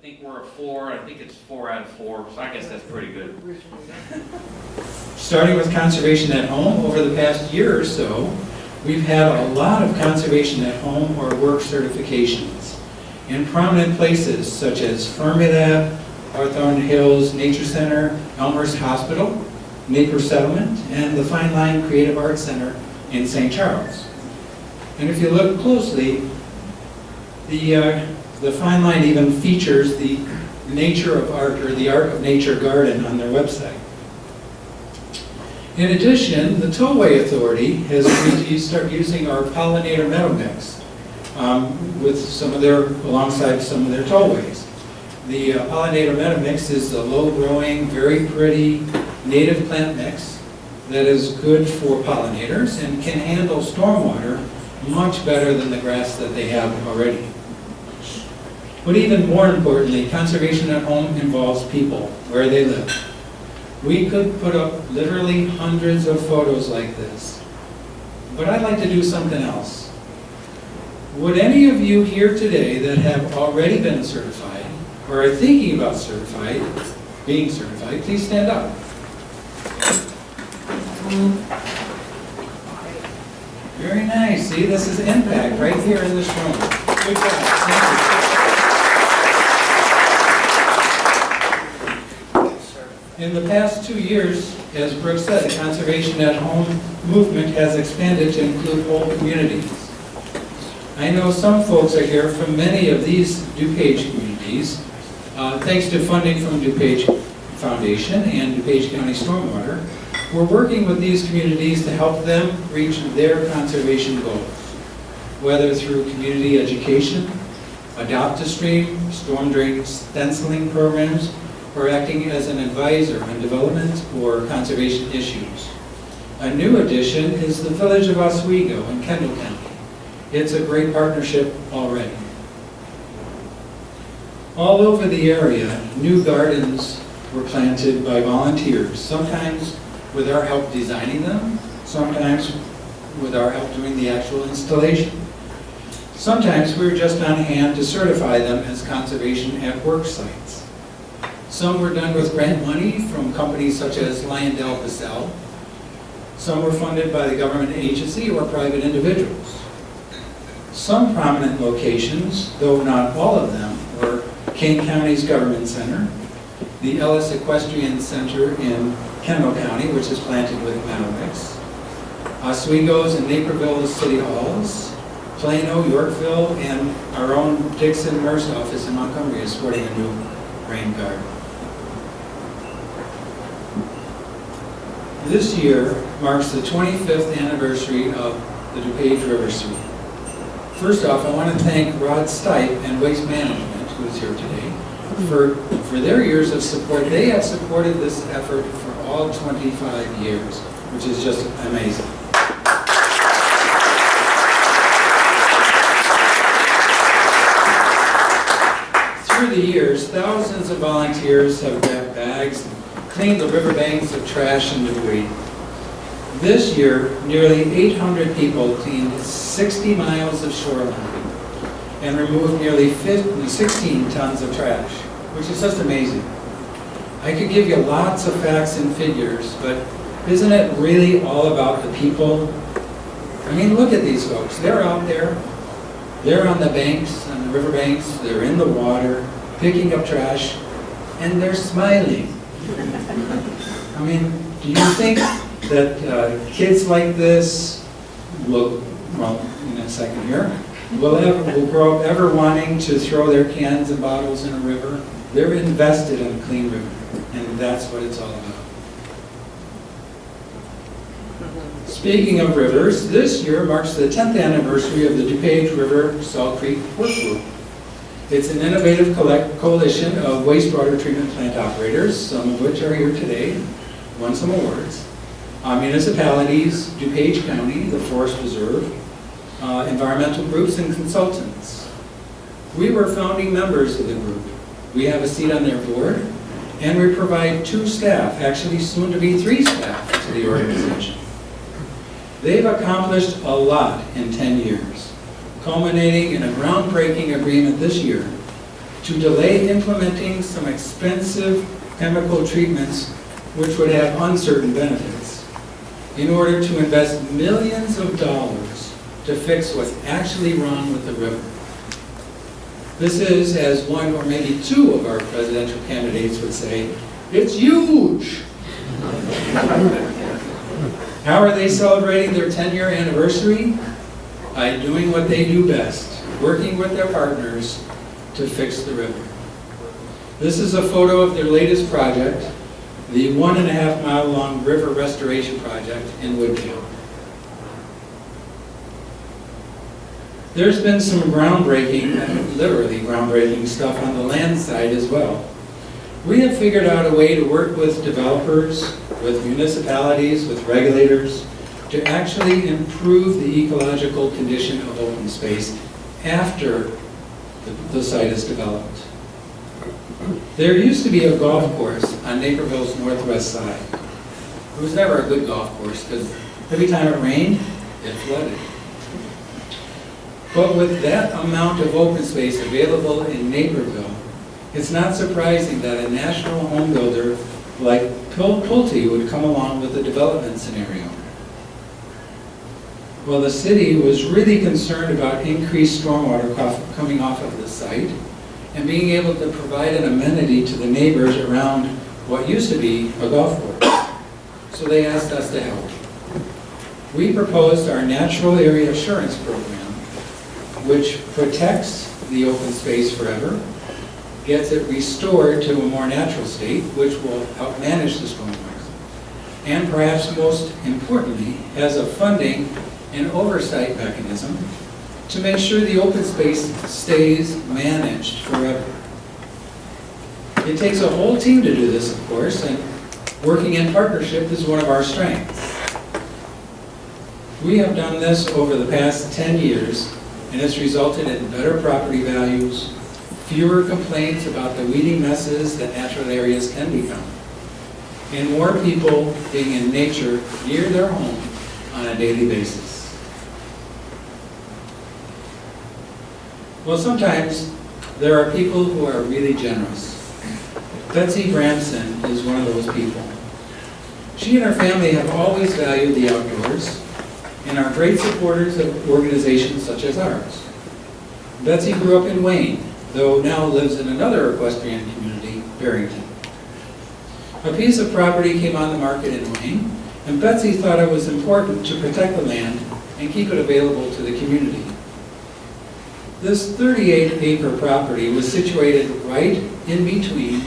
think we're a 4, I think it's 4 out of 4, so I guess that's pretty good. Starting with conservation at home, over the past year or so, we've had a lot of conservation at home or work certifications in prominent places such as Fermilab, Hawthorne Hills Nature Center, Elmhurst Hospital, Napier Settlement, and the Fine Line Creative Arts Center in St. Charles. And if you look closely, the Fine Line even features the Nature of Art, or the Art of Nature garden on their website. In addition, the Tollway Authority has agreed to start using our pollinator meadow mix alongside some of their tollways. The pollinator meadow mix is a low-growing, very pretty native plant mix that is good for pollinators and can handle stormwater much better than the grass that they have already. But even more importantly, conservation at home involves people, where they live. We could put up literally hundreds of photos like this, but I'd like to do something else. Would any of you here today that have already been certified, or are thinking about being certified, please stand up. Very nice. See, this is impact right here in this room. Good job. Thank you. In the past 2 years, as Brooke said, the Conservation at Home movement has expanded to include whole communities. I know some folks are here from many of these DuPage communities, thanks to funding from DuPage Foundation and DuPage County Stormwater. We're working with these communities to help them reach their conservation goals, whether through community education, adopt-a-stream, storm drain stenciling programs, or acting as an advisor on development or conservation issues. A new addition is the village of Oswego in Kendall County. It's a great partnership already. All over the area, new gardens were planted by volunteers, sometimes with our help designing them, sometimes with our help doing the actual installation. Sometimes we were just on hand to certify them as conservation at work sites. Some were done with grant money from companies such as Lyondell-Bissell. Some were funded by the government agency or private individuals. Some prominent locations, though not all of them, were Kane County's Government Center, the Ellis Equestrian Center in Kendall County, which is planted with meadow mix, Oswego's and Naperville's city halls, Plano, Yorkville, and our own Dixon Nurse office in Montgomery is sporting a new rain garden. This year marks the 25th anniversary of the DuPage River Sweep. First off, I want to thank Rod Stipe and Waste Management, who is here today, for their years of support. They have supported this effort for all 25 years, which is just amazing. Through the years, thousands of volunteers have grabbed bags and cleaned the riverbanks of trash and debris. This year, nearly 800 people cleaned 60 miles of shoreline and removed nearly 16 tons of trash, which is just amazing. I could give you lots of facts and figures, but isn't it really all about the people? I mean, look at these folks. They're out there. They're on the banks, on the riverbanks. They're in the water, picking up trash, and they're smiling. I mean, do you think that kids like this will, well, in a second here, will grow up ever wanting to throw their cans and bottles in a river? They're invested in a clean river, and that's what it's all about. Speaking of rivers, this year marks the 10th anniversary of the DuPage River Salt Creek Workgroup. It's an innovative coalition of wastewater treatment plant operators, some of which are here today, won some awards, municipalities, DuPage County, the Forest Preserve, environmental groups, and consultants. We were founding members of the group. We have a seat on their board, and we provide 2 staff, actually soon to be 3 staff, to the organization. They've accomplished a lot in 10 years, culminating in a groundbreaking agreement this year to delay implementing some expensive chemical treatments which would have uncertain benefits, in order to invest millions of dollars to fix what's actually wrong with the river. This is, as one or maybe two of our presidential candidates would say, it's huge. How are they celebrating their 10-year anniversary? By doing what they do best, working with their partners to fix the river. This is a photo of their latest project, the 1.5 mile long river restoration project in Wooddale. There's been some groundbreaking, literally groundbreaking stuff on the land side as well. We have figured out a way to work with developers, with municipalities, with regulators, to actually improve the ecological condition of open space after the site is developed. There used to be a golf course on Naperville's northwest side. It was never a good golf course because every time it rained, it flooded. But with that amount of open space available in Naperville, it's not surprising that a national home builder like Pulte would come along with a development scenario. Well, the city was really concerned about increased stormwater coming off of the site and being able to provide an amenity to the neighbors around what used to be a golf course. So they asked us to help. We proposed our Natural Area Assurance Program, which protects the open space forever, gets it restored to a more natural state, which will help manage the stormwater, and perhaps most importantly, has a funding and oversight mechanism to make sure the open space stays managed forever. It takes a whole team to do this, of course, and working in partnership is one of our strengths. We have done this over the past 10 years, and it's resulted in better property values, fewer complaints about the weedy messes that natural areas can become, and more people being in nature near their home on a daily basis. Well, sometimes there are people who are really generous. Betsy Bramson is one of those people. She and her family have always valued the outdoors and are great supporters of organizations such as ours. Betsy grew up in Wayne, though now lives in another equestrian community, Barrington. A piece of property came on the market in Wayne, and Betsy thought it was important to protect the land and keep it available to the community. This 38-acre property was situated right in between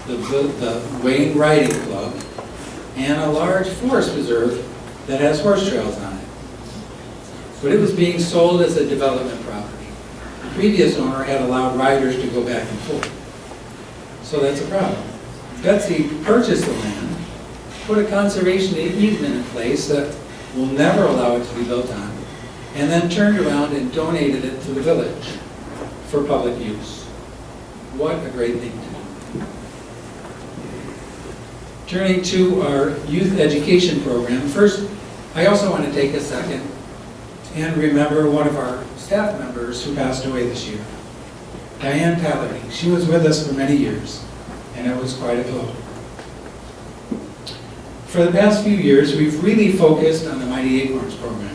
the Wayne Riding Club and a large forest reserve that has horse trails on it. But it was being sold as a development property. The previous owner had allowed riders to go back and forth. So that's a problem. Betsy purchased the land, put a conservation easement in place that will never allow it to be built on, and then turned around and donated it to the village for public use. What a great thing to do. Turning to our youth education program, first, I also want to take a second and remember one of our staff members who passed away this year, Diane Pallardy. She was with us for many years, and it was quite a blow. For the past few years, we've really focused on the Mighty Acorns program.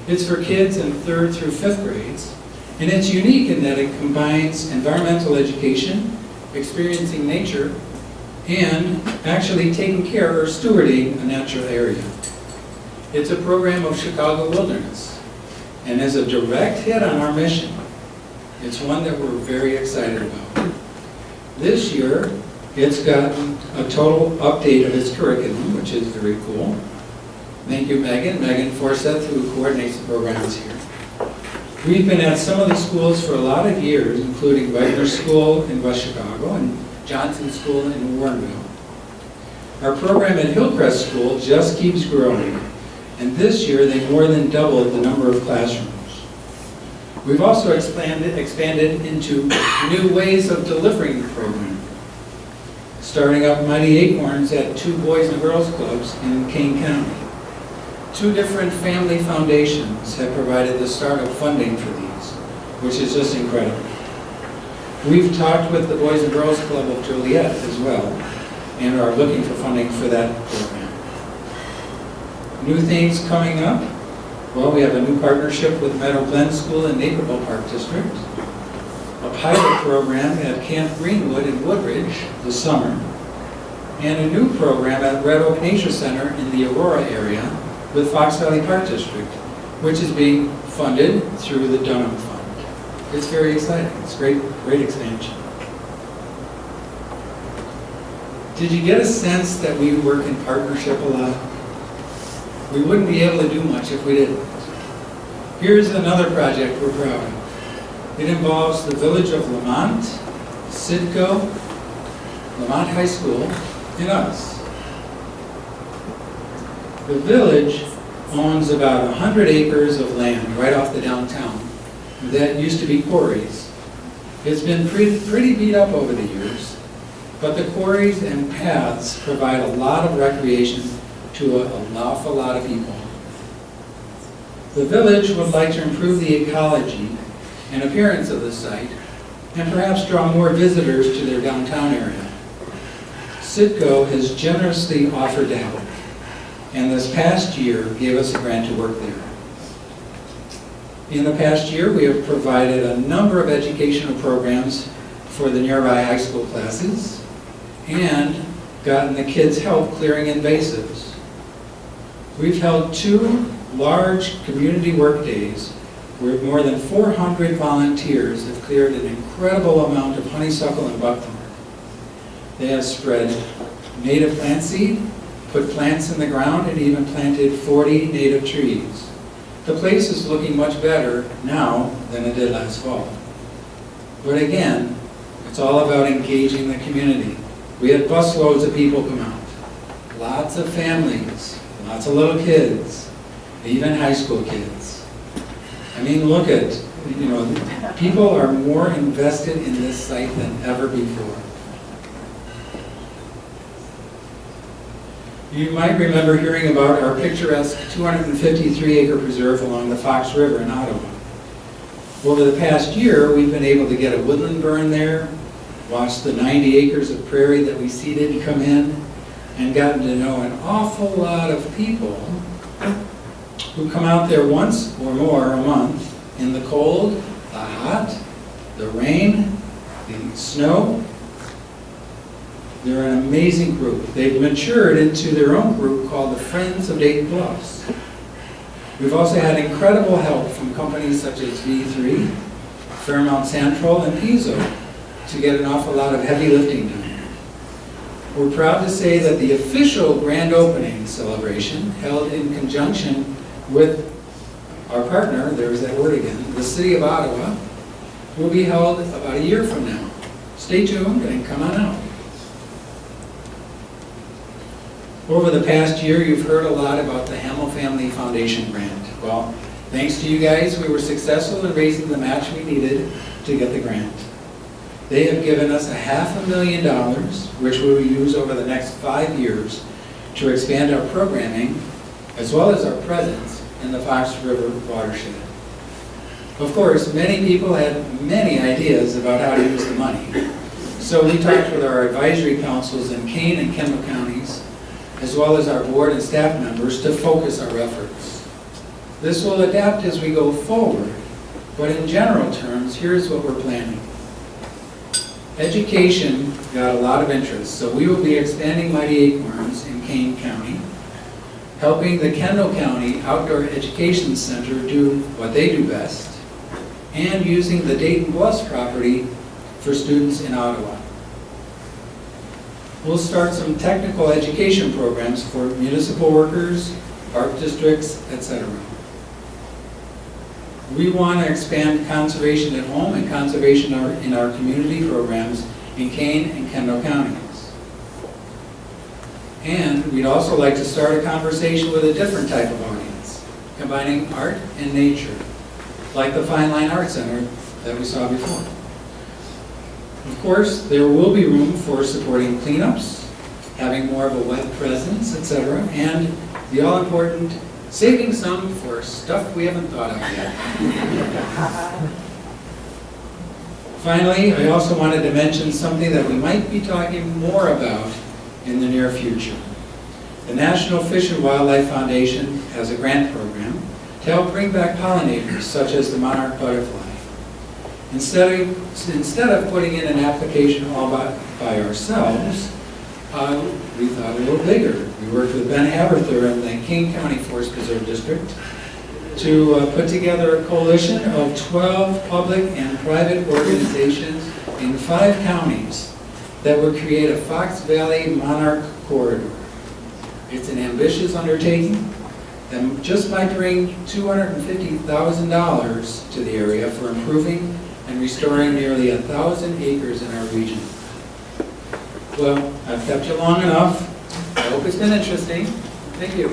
It's for kids in 3rd through 5th grades, and it's unique in that it combines environmental education, experiencing nature, and actually taking care or stewarding a natural area. It's a program of Chicago Wilderness, and is a direct hit on our mission. It's one that we're very excited about. This year, it's gotten a total update of its curriculum, which is very cool. Thank you, Megan Forseth, who coordinates the programs here. We've been at some of the schools for a lot of years, including Wagner School in West Chicago and Johnson School in Warrenville. Our program at Hillcrest School just keeps growing, and this year they more than doubled the number of classrooms. We've also expanded into new ways of delivering the program, starting up Mighty Acorns at 2 Boys and Girls Clubs in Kane County. 2 different family foundations have provided the startup funding for these, which is just incredible. We've talked with the Boys and Girls Club of Joliet as well, and are looking for funding for that program. New things coming up. Well, we have a new partnership with Meadow Glen School in Naperville Park District, a pilot program at Camp Greenwood in Woodridge this summer, and a new program at Red Oak Nature Center in the Aurora area with Fox Valley Park District, which is being funded through the Dunham Fund. It's very exciting. It's great expansion. Did you get a sense that we work in partnership a lot? We wouldn't be able to do much if we didn't. Here's another project we're proud of. It involves the village of Lamont, Sidco, Lamont High School, and us. The village owns about 100 acres of land right off the downtown that used to be quarries. It's been pretty beat up over the years, but the quarries and paths provide a lot of recreation to an awful lot of people. The village would like to improve the ecology and appearance of the site and perhaps draw more visitors to their downtown area. Sidco has generously offered to help, and this past year gave us a grant to work there. In the past year, we have provided a number of educational programs for the nearby high school classes and gotten the kids help clearing invasives. We've held 2 large community work days where more than 400 volunteers have cleared an incredible amount of honeysuckle and buckthorn. They have spread native plant seed, put plants in the ground, and even planted 40 native trees. The place is looking much better now than it did last fall. But again, it's all about engaging the community. We had busloads of people come out. Lots of families, lots of little kids, even high school kids. I mean, look at, people are more invested in this site than ever before. You might remember hearing about our picturesque 253-acre preserve along the Fox River in Ottawa. Over the past year, we've been able to get a woodland burn there, watch the 90 acres of prairie that we seeded come in, and gotten to know an awful lot of people who come out there once or more a month in the cold, the hot, the rain, the snow. They're an amazing group. They've matured into their own group called the Friends of Dayton Bluffs. We've also had incredible help from companies such as V3, Fairmount Santrol, and Pizzo to get an awful lot of heavy lifting done. We're proud to say that the official grand opening celebration, held in conjunction with our partner, there's that word again, the City of Ottawa, will be held about a year from now. Stay tuned and come on out. Over the past year, you've heard a lot about the Hamill Family Foundation grant. Well, thanks to you guys, we were successful in raising the match we needed to get the grant. They have given us $500,000, which we will use over the next 5 years to expand our programming, as well as our presence in the Fox River watershed. Of course, many people had many ideas about how to use the money. So we talked with our advisory councils in Kane and Kendall counties, as well as our board and staff members, to focus our efforts. This will adapt as we go forward, but in general terms, here's what we're planning. Education got a lot of interest, so we will be expanding Mighty Acorns in Kane County, helping the Kendall County Outdoor Education Center do what they do best, and using the Dayton Bluffs property for students in Ottawa. We'll start some technical education programs for municipal workers, park districts, etc. We want to expand conservation at home and conservation in our community programs in Kane and Kendall counties. And we'd also like to start a conversation with a different type of audience, combining art and nature, like the Fine Line Art Center that we saw before. Of course, there will be room for supporting cleanups, having more of a web presence, etc., and the all-important saving some for stuff we haven't thought of yet. Finally, I also wanted to mention something that we might be talking more about in the near future. The National Fish and Wildlife Foundation has a grant program to help bring back pollinators, such as the monarch butterfly. Instead of putting in an application all by ourselves, we thought a little bigger. We worked with Ben Haberther in the King County Forest Preserve District to put together a coalition of 12 public and private organizations in 5 counties that would create a Fox Valley Monarch Corridor. It's an ambitious undertaking that just might bring $250,000 to the area for improving and restoring nearly 1,000 acres in our region. Well, I've kept you long enough. I hope it's been interesting. Thank you.